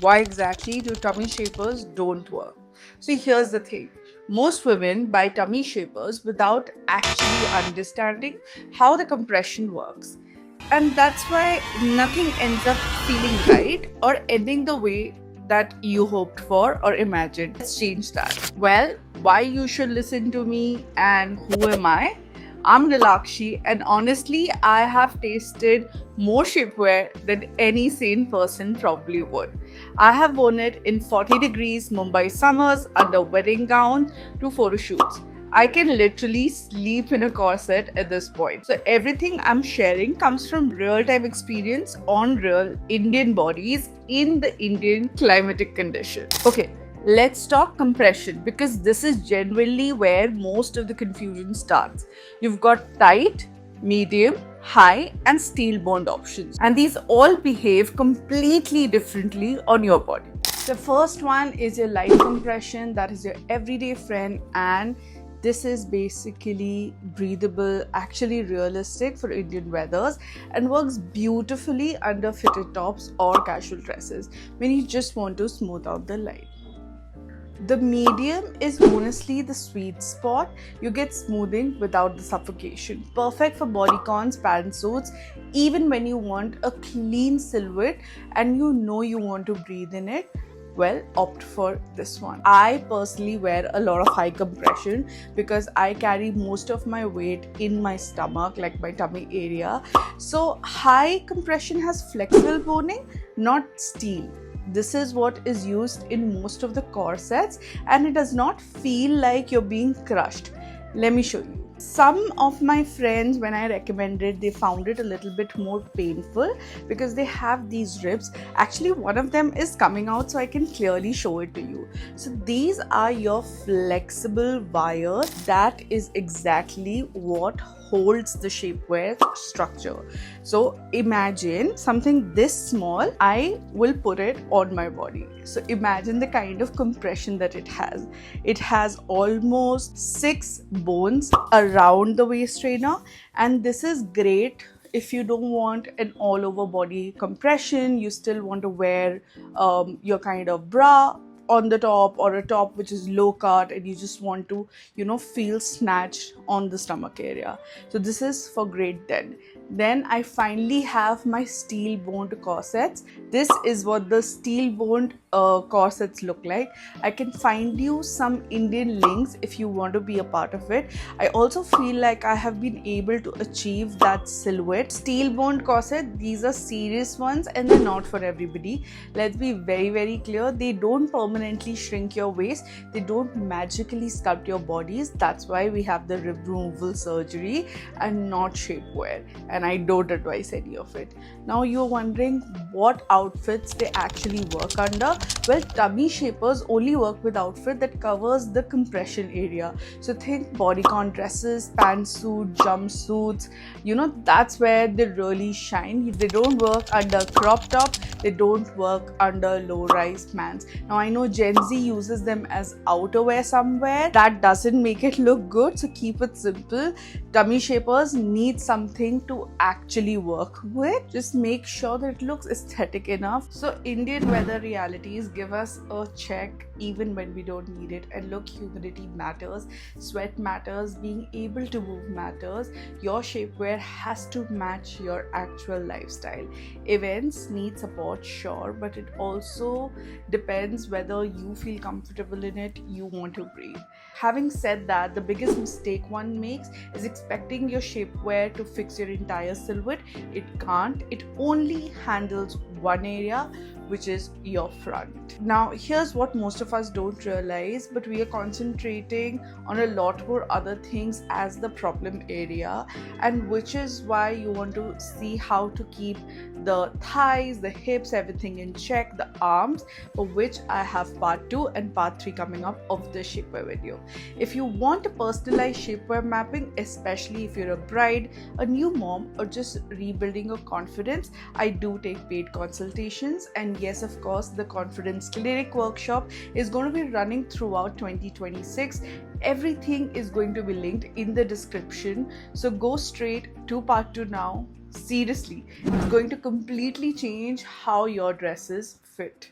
why exactly do tummy shapers don't work? So here's the thing. Most women buy tummy shapers without actually understanding how the compression works. And that's why nothing ends up feeling right or ending the way that you hoped for or imagined. Let's change that. Well, why you should listen to me and who am I? I'm Nilakshi, and honestly, I have tasted more shapewear than any sane person probably would. I have worn it in 40 degrees Mumbai summers, under wedding gowns to photo shoots. I can literally sleep in a corset at this point. So everything I'm sharing comes from real-time experience on real Indian bodies in the Indian climatic conditions. Okay, let's talk compression because this is genuinely where most of the confusion starts. You've got tight, medium, high, and steel bond options, and these all behave completely differently on your body. The first one is your light compression, that is your everyday friend, and this is basically breathable, actually realistic for Indian weathers, and works beautifully under fitted tops or casual dresses when you just want to smooth out the light. The medium is honestly the sweet spot. You get smoothing without the suffocation. Perfect for bodycons, pantsuits, even when you want a clean silhouette and you know you want to breathe in it. Well, opt for this one. I personally wear a lot of high compression because I carry most of my weight in my stomach, like my tummy area. So high compression has flexible boning, not steel. This is what is used in most of the corsets and it does not feel like you're being crushed. Let me show you. Some of my friends, when I recommended, they found it a little bit more painful because they have these ribs. Actually, one of them is coming out, so I can clearly show it to you. So these are your flexible wires. That is exactly what holds the shapewear structure. So imagine something this small, I will put it on my body. So imagine the kind of compression that it has. It has almost 6 bones around the waist trainer, and this is great if you don't want an all over body compression. You still want to wear your kind of bra on the top or a top which is low cut and you just want to feel snatched on the stomach area. So this is for grade 10. Then I finally have my steel boned corsets. This is what the steel boned corsets look like. I can find you some Indian links if you want to be a part of it. I also feel like I have been able to achieve that silhouette. Steel boned corset, these are serious ones and they're not for everybody. Let's be very, very clear. They don't permanently shrink your waist. They don't magically sculpt your bodies. That's why we have the rib removal surgery and not shapewear. And I don't advise any of it. Now you're wondering what outfits they actually work under. Well, tummy shapers only work with outfit that covers the compression area. So think bodycon dresses, pantsuit, jumpsuits. That's where they really shine. They don't work under crop top. They don't work under low-rise pants. Now I know Gen Z uses them as outerwear somewhere. That doesn't make it look good, so keep it simple. Tummy shapers need something to actually work with. Just make sure that it looks aesthetic enough. So Indian weather realities give us a check even when we don't need it. And look, humidity matters, sweat matters, being able to move matters. Your shapewear has to match your actual lifestyle. Events need support, sure, but it also depends whether you feel comfortable in it, you want to breathe. Having said that, the biggest mistake one makes is expecting your shapewear to fix your entire silhouette. It can't. It only handles one area, which is your front. Now here's what most of us don't realize, but we are concentrating on a lot more other things as the problem area, and which is why you want to see how to keep the thighs, the hips, everything in check, the arms, for which I have part 2 and part 3 coming up of the shapewear video. If you want a personalized shapewear mapping, especially if you're a bride, a new mom, or just rebuilding your confidence, I do take paid consultations. And yes, of course, the Confidence Clinic workshop is going to be running throughout 2026. Everything is going to be linked in the description, so go straight to part 2 now. Seriously, it's going to completely change how your dresses fit.